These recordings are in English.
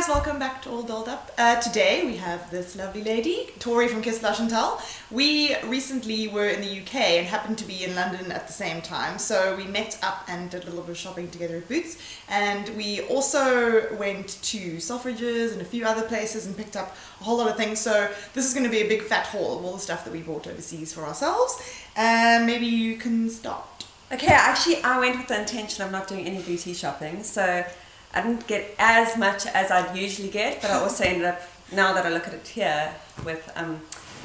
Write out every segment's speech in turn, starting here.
guys, welcome back to All Dolled Up. Today we have this lovely lady, Tori from Kiss Blush and Tell. We recently were in the UK and happened to be in London at the same time, so we met up and did a little bit of shopping together at Boots, and we also went to Selfridges and a few other places and picked up a whole lot of things. So this is going to be a big fat haul of all the stuff that we bought overseas for ourselves. Maybe you can start. Okay, actually I went with the intention of not doing any beauty shopping, so I didn't get as much as I'd usually get, but I also ended up, now that I look at it here, with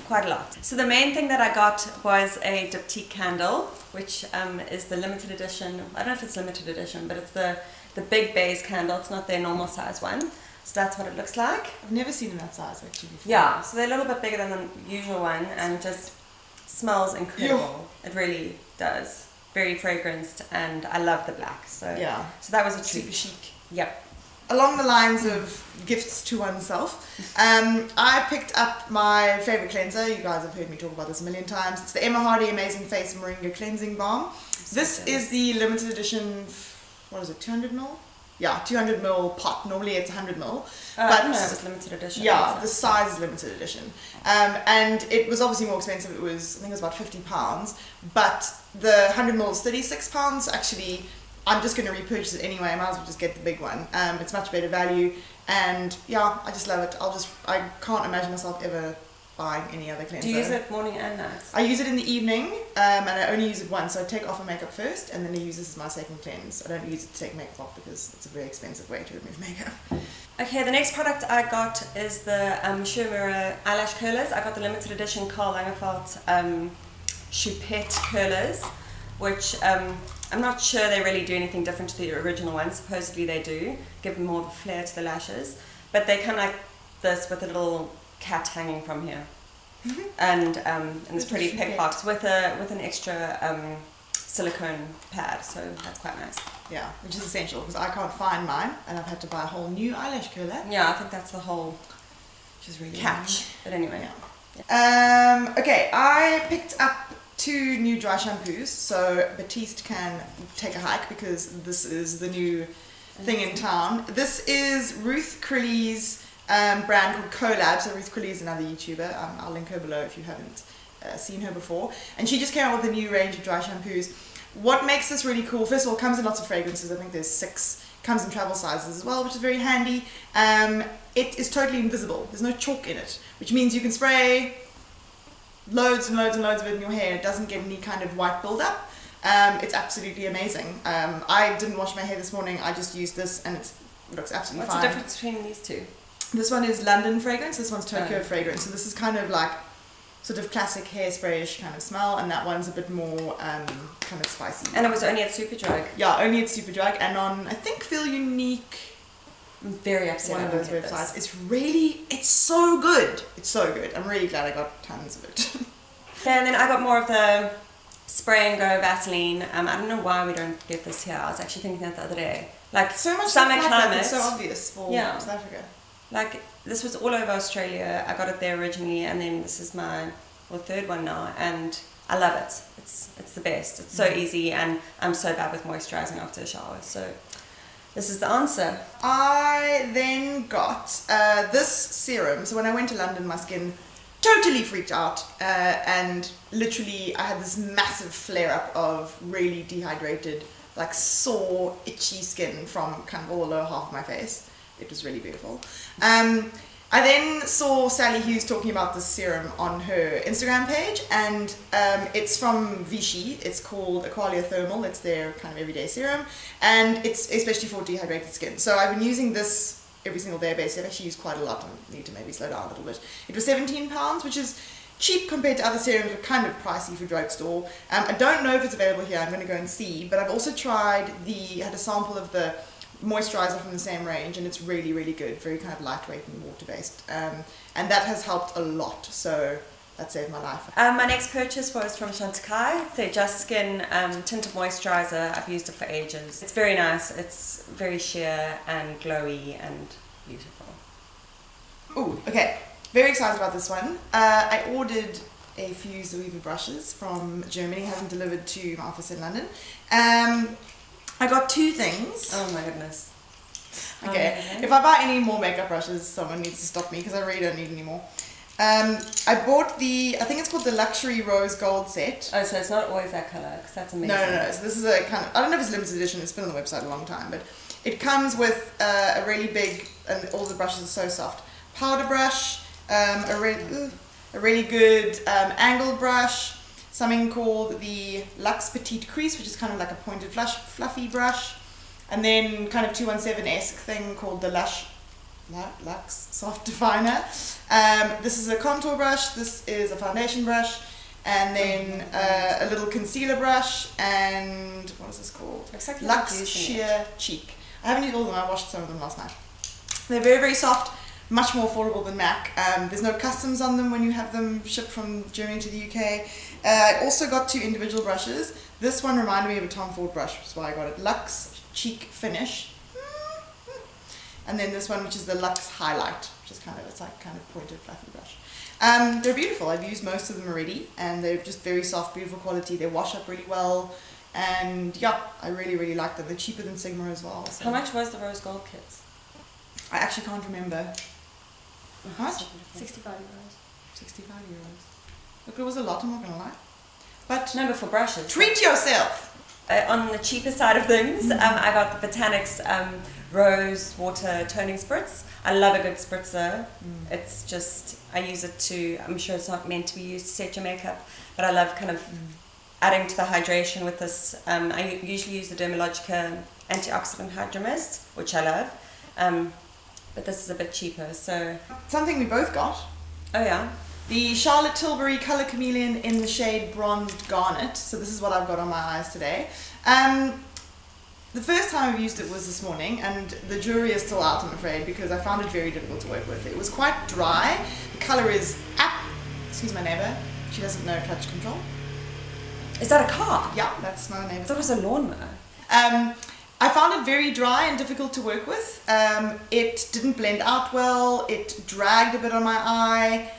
quite a lot. So the main thing that I got was a Diptyque candle, which is the limited edition. I don't know if it's limited edition, but it's the big BAIES candle. It's not their normal size one. So that's what it looks like. I've never seen in that size actually before. Yeah, so they're a little bit bigger than the usual one and just smells incredible. It really does. Very fragranced, and I love the black. So yeah, so that was a treat. Super chic. Yep. Along the lines of gifts to oneself, I picked up my favorite cleanser. You guys have heard me talk about this a million times. It's the Hardie Amazing Face Moringa Cleansing Balm. This is the limited edition, what is it, 200ml? Yeah, 200ml pot. Normally it's 100ml. But no, it was limited edition. Yeah, the size is limited edition. And it was obviously more expensive. It was, I think it was about £50. But the 100ml is £36. Actually, I'm just going to repurchase it anyway. I might as well just get the big one. It's much better value, and yeah, I just love it. I can't imagine myself ever buying any other cleanser. Do you use it morning and night? I use it in the evening, and I only use it once. So I take off my makeup first, and then I use this as my second cleanse. I don't use it to take makeup off because it's a very expensive way to remove makeup. Okay, the next product I got is the UEMURA eyelash curlers. I got the limited edition Karl Lagerfeld Choupette curlers, which I'm not sure they really do anything different to the original ones. Supposedly they do, give them more of a flare to the lashes. But they come like this with a little cat hanging from here. And this pretty pink box with an extra silicone pad, so that's quite nice. Yeah, which is essential because I can't find mine and I've had to buy a whole new eyelash curler. Yeah, I think that's the whole which is really catch. But anyway. Yeah. Okay, I picked up 2 new dry shampoos, so Baptiste can take a hike because this is the new thing in town. This is Ruth Crilly's brand called COLAB. So Ruth Crilly is another YouTuber. I'll link her below if you haven't seen her before. And she just came out with a new range of dry shampoos. What makes this really cool, first of all, it comes in lots of fragrances. I think there's 6. Comes in travel sizes as well, which is very handy. It is totally invisible. There's no chalk in it, which means you can spray loads and loads and loads of it in your hair. It doesn't get any kind of white buildup. It's absolutely amazing. I didn't wash my hair this morning. I just used this and it looks absolutely fine. What's the difference between these two? This one is London fragrance. This one's Tokyo fragrance. So this is kind of like sort of classic hairspray-ish kind of smell, and that one's a bit more kind of spicy. And it was only at Superdrug? Yeah, only at Superdrug and on, I think, Feel Unique. I'm very upset. One of those websites. It's so good. It's so good. I'm really glad I got tons of it. Okay, and then I got more of the Spray and Go Vaseline. I don't know why we don't get this here. I was actually thinking that the other day. Like so much summer climate. It's so obvious for South Africa. Like this was all over Australia. I got it there originally, and then this is my 3rd one now, and I love it. It's the best. It's so easy, and I'm so bad with moisturising after a shower. So this is the answer. I then got this serum. So when I went to London, my skin totally freaked out, and literally I had this massive flare up of really dehydrated, like sore, itchy skin from kind of all the lower half of my face. It was really beautiful. I then saw Sally Hughes talking about this serum on her Instagram page, and it's from Vichy. It's called AQUALIA Thermal. It's their kind of everyday serum, and it's especially for dehydrated skin. So I've been using this every single day basically. I've actually used quite a lot and need to maybe slow down a little bit. It was £17, which is cheap compared to other serums, but kind of pricey for drugstore. I don't know if it's available here. I'm going to go and see, but I've also tried had a sample of the moisturizer from the same range, and it's really, really good. Very kind of lightweight and water-based, and that has helped a lot, so that saved my life. My next purchase was from CHANTECAILLE. It's their Just Skin tinted moisturizer. I've used it for ages. It's very nice. It's very sheer and glowy and beautiful. Oh, okay. Very excited about this one. I ordered a few Zoeva brushes from Germany. Hasn't delivered to my office in London. I got 2 things. Oh my goodness. Okay, if I buy any more makeup brushes, someone needs to stop me because I really don't need any more. I bought I think it's called the Luxury Rose Gold set. Oh, so it's not always that colour, because that's amazing. No. So this is a kind of, I don't know if it's limited edition, it's been on the website a long time, but it comes with a really big, and all the brushes are so soft, powder brush, a really good angled brush, something called the Luxe Petite Crease, which is kind of like a pointed fluffy brush, and then kind of 217-esque thing called the Luxe Soft Definer. This is a contour brush, this is a foundation brush, and then a little concealer brush, and what is this called? Exactly. Luxe Sheer Cheek. I haven't used all of them, I washed some of them last night. They're very, very soft, much more affordable than MAC. There's no customs on them when you have them shipped from Germany to the UK. I also got 2 individual brushes. This one reminded me of a Tom Ford brush, which is why I got it. Luxe Cheek Finish. And then this one, which is the Luxe Highlight, which is it's like kind of pointed, fluffy brush. They're beautiful. I've used most of them already, and they're just very soft, beautiful quality. They wash up really well, and yeah, I really, really like them. They're cheaper than Sigma as well. So. How much was the rose gold kits? I actually can't remember. How much? 65 euros. 65 euros. Look, it was a lot, I'm not going to lie. But no, but for brushes. Treat yourself! On the cheaper side of things, I got the BOTANICS ROSEWATER toning spritz. I love a good spritzer. It's just, I use it to, I'm sure it's not meant to be used to set your makeup, but I love kind of adding to the hydration with this. I usually use the Dermalogica antioxidant hydro mist, which I love, but this is a bit cheaper. So something we both got. Oh yeah. The Charlotte Tilbury Colour Chameleon in the shade Bronzed Garnet. So this is what I've got on my eyes today. The first time I've used it was this morning, and the jury is still out, I'm afraid, because I found it very difficult to work with. It was quite dry. The colour is excuse my neighbour, she doesn't know clutch control. Is that a car? Yeah, that's my neighbour. I thought it was a lawnmower. I found it very dry and difficult to work with. It didn't blend out well, it dragged a bit on my eye.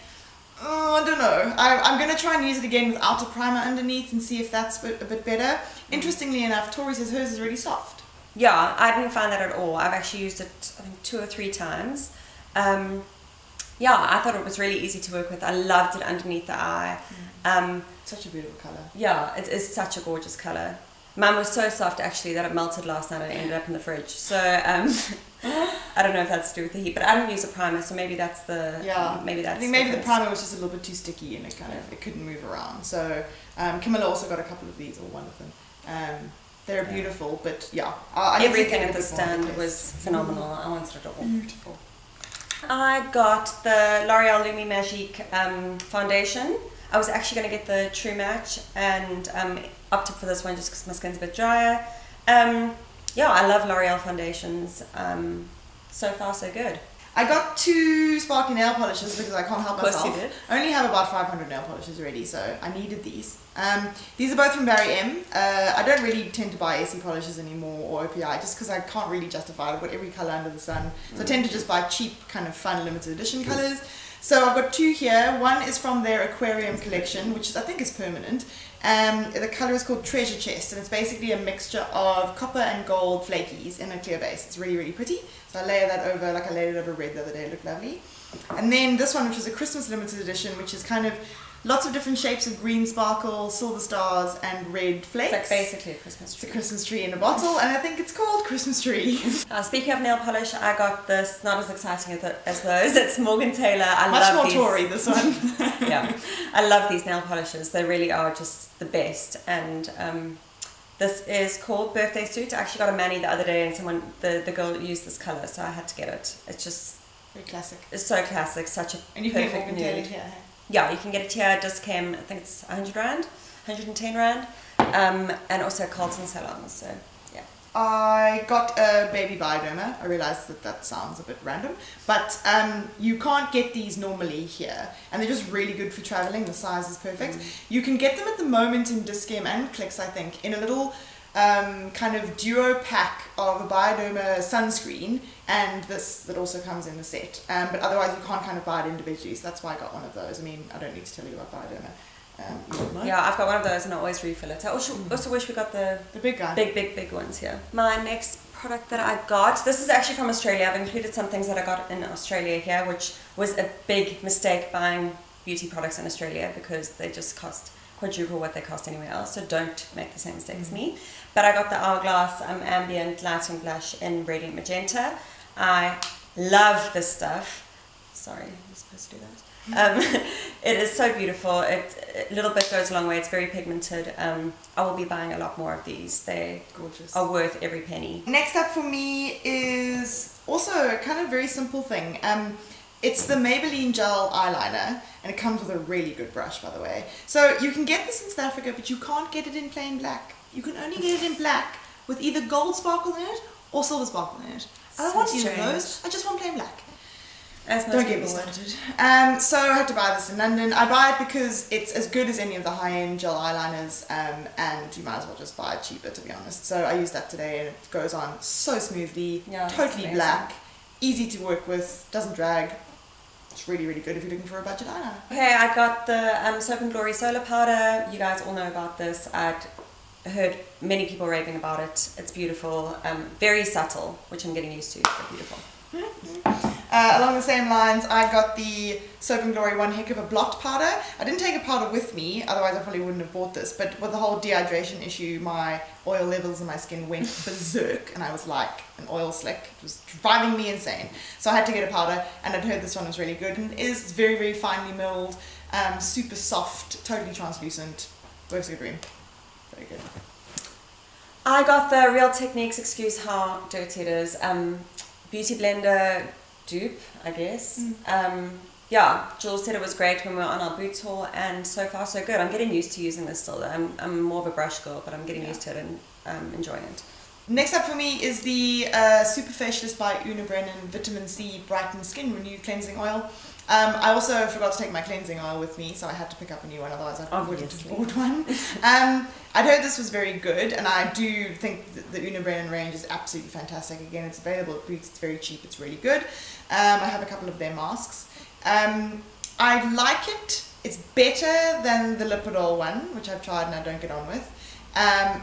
I don't know. I'm going to try and use it again without a primer underneath and see if that's a bit better. Interestingly enough, Tori says hers is really soft. Yeah, I didn't find that at all. I've actually used it, I think, 2 or 3 times. Yeah, I thought it was really easy to work with. I loved it underneath the eye. Such a beautiful colour. Yeah, it is such a gorgeous colour. Mine was so soft actually that it melted last night and it ended up in the fridge. So I don't know if that's to do with the heat, but I don't use a primer, so maybe that's the maybe that's. I think maybe the primer was just a little bit too sticky and it couldn't move around. So Camilla also got a couple of these, or one of them. They're beautiful, but yeah, everything at the stand was phenomenal. I wanted it all. Beautiful. I got the L'Oreal Lumi Magique foundation. I was actually going to get the True Match and opted for this one just because my skin's a bit drier. Yeah, I love L'Oreal foundations. So far, so good. I got 2 sparkly nail polishes because I can't help myself. Of course you did. I only have about 500 nail polishes already, so I needed these. These are both from BARRYM. I don't really tend to buy SE polishes anymore, or OPI, just because I can't really justify it. I've got every colour under the sun. So I tend to just buy cheap, kind of fun, limited edition colours. So I've got 2 here. One is from their Aquarium collection, which I think is permanent. The colour is called Treasure Chest, and it's basically a mixture of copper and gold flakies in a clear base. It's really, really pretty. So I layer that over, like I layered it over red the other day, it looked lovely. And then this one, which is a Christmas limited edition, which is kind of lots of different shapes of green sparkle, silver stars, and red flakes. It's like basically a Christmas tree. It's a Christmas tree in a bottle, and I think it's called Christmas Tree. Speaking of nail polish, I got this, not as exciting as those. It's Morgan Taylor. Much more Tory, this one. Yeah, I love these nail polishes. They really are just the best. And this is called Birthday Suit. I actually got a mani the other day, and the girl used this colour, so I had to get it. It's just very classic. It's so classic, such a and you can perfect get Morgan Taylor here. Yeah, you can get it here. It just came, I think it's 100 Rand, 110 Rand, and also Carlton salons. So yeah. I got a baby BIODERMA. I realised that sounds a bit random, but you can't get these normally here, and they're just really good for travelling. The size is perfect. You can get them at the moment in Discam and Clicks, I think, in a little kind of duo pack of a BIODERMA sunscreen and this that also comes in the set, but otherwise you can't kind of buy it individually, so that's why I got one of those. I mean, I don't need to tell you about BIODERMA. Yeah, I've got one of those and I always refill it. I also wish we got the big guy. Big ones here. My next product that I got. This is actually from Australia. I've included some things that I got in Australia here, which was a big mistake buying beauty products in Australia because they just cost quadruple what they cost anywhere else. So don't make the same mistake as me. But I got the Hourglass Ambient Lighting Blush in Radiant Magenta. I love this stuff. Sorry, I'm supposed to do that. It is so beautiful. A little bit goes a long way. It's very pigmented. I will be buying a lot more of these. They Gorgeous. are worth every penny. Next up for me is also a kind of very simple thing. It's the Maybelline Gel Eyeliner, and it comes with a really good brush, by the way. So you can get this in South Africa, but you can't get it in plain black. You can only get it in black with either gold sparkle in it or silver sparkle in it. I don't want either of those. I just want plain black. Don't get me started. So I had to buy this in London. I buy it because it's as good as any of the high-end gel eyeliners, and you might as well just buy it cheaper, to be honest. So I used that today, and it goes on so smoothly, totally black, easy to work with, doesn't drag. It's really, really good if you're looking for a budget eyeliner. Okay, I got the Soap & Glory Solar Powder. You guys all know about this. I'd heard many people raving about it. It's beautiful, very subtle, which I'm getting used to, but beautiful. Along the same lines, I got the Soap & Glory One Heck of a Blot Powder. I didn't take a powder with me, otherwise I probably wouldn't have bought this, but with the whole dehydration issue, my oil levels in my skin went berserk, and I was like an oil slick. It was driving me insane. So I had to get a powder, and I'd heard this one was really good, and it is very, very finely milled, super soft, totally translucent, works like a dream. Very good. I got the Real Techniques, excuse how dirty it is, Beauty Blender dupe, I guess. Yeah, Jules said it was great when we were on our boot tour, and so far so good. I'm getting used to using this still. I'm more of a brush girl, but I'm getting used to it and enjoying it. Next up for me is the Super Facialist by Una Brennan Vitamin C Brighten Skin Renew Cleansing Oil. I also forgot to take my cleansing oil with me, so I had to pick up a new one, otherwise I wouldn't have bought one. I'd heard this was very good, and I do think that the Una Brennan range is absolutely fantastic. Again, it's available at Boots, it's very cheap, it's really good. I have a couple of their masks. I like it. It's better than the Lipiodol one, which I've tried and I don't get on with.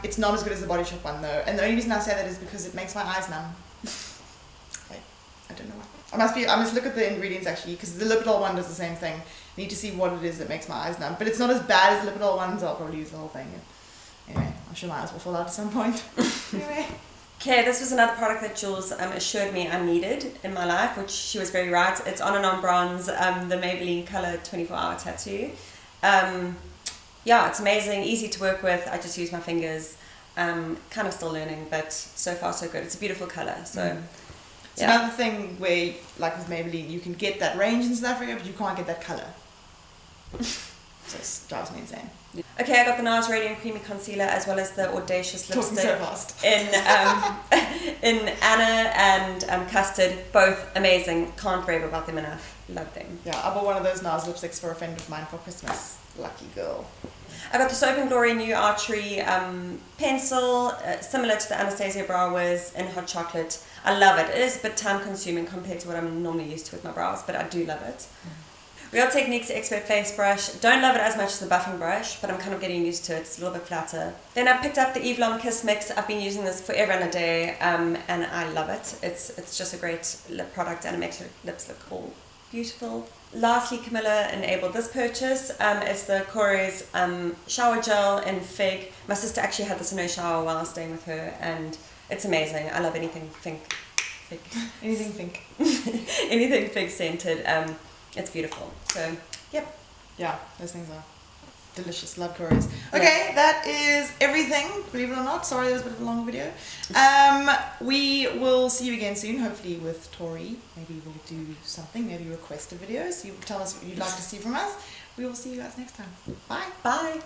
It's not as good as the Body Shop one though, and the only reason I say that is because it makes my eyes numb. I don't know why. I must look at the ingredients actually, because the Lipiodol one does the same thing. I need to see what it is that makes my eyes numb, but it's not as bad as the Lipiodol one, so I'll probably use the whole thing. Anyway, I'm sure my eyes will fall out at some point. Anyway. Okay, this was another product that Jules assured me I needed in my life, which she was very right. It's On and On Bronze, the Maybelline Color 24-Hour Tattoo. Yeah, it's amazing, easy to work with. I just use my fingers. Kind of still learning, but so far so good. It's a beautiful color. So. It's another thing where, like with Maybelline, you can get that range in South Africa, but you can't get that colour. So it drives me insane. Okay, I got the NARS Radiant Creamy Concealer as well as the Audacious Lipstick so fast. in Anna and Custard. Both amazing. Can't rave about them enough. Love them. Yeah, I bought one of those NARS lipsticks for a friend of mine for Christmas. Lucky girl. I got the Soap & Glory New Archery pencil, similar to the Anastasia Brow Wiz in Hot Chocolate. I love it. It is a bit time consuming compared to what I'm normally used to with my brows, but I do love it. Real Techniques Expert Face Brush. Don't love it as much as the buffing brush, but I'm kind of getting used to it. It's a little bit flatter. Then I picked up the Eve Lom Kiss Mix. I've been using this forever and a day, and I love it. It's just a great lip product, and it makes your lips look all beautiful. Lastly, Camilla enabled this purchase. It's the Kore's shower gel in Fig. My sister actually had this in her shower while I was staying with her, and it's amazing. I love anything Fig. Anything Fig. Anything Fig scented. It's beautiful. So, yep. Yeah, those things are delicious. Love Kore's. Okay, that is everything, believe it or not. Sorry, that was a bit of a long video. We will see you again soon, hopefully with Tori. Maybe we'll do something, maybe request a video. So you tell us what you'd like to see from us. We will see you guys next time. Bye. Bye.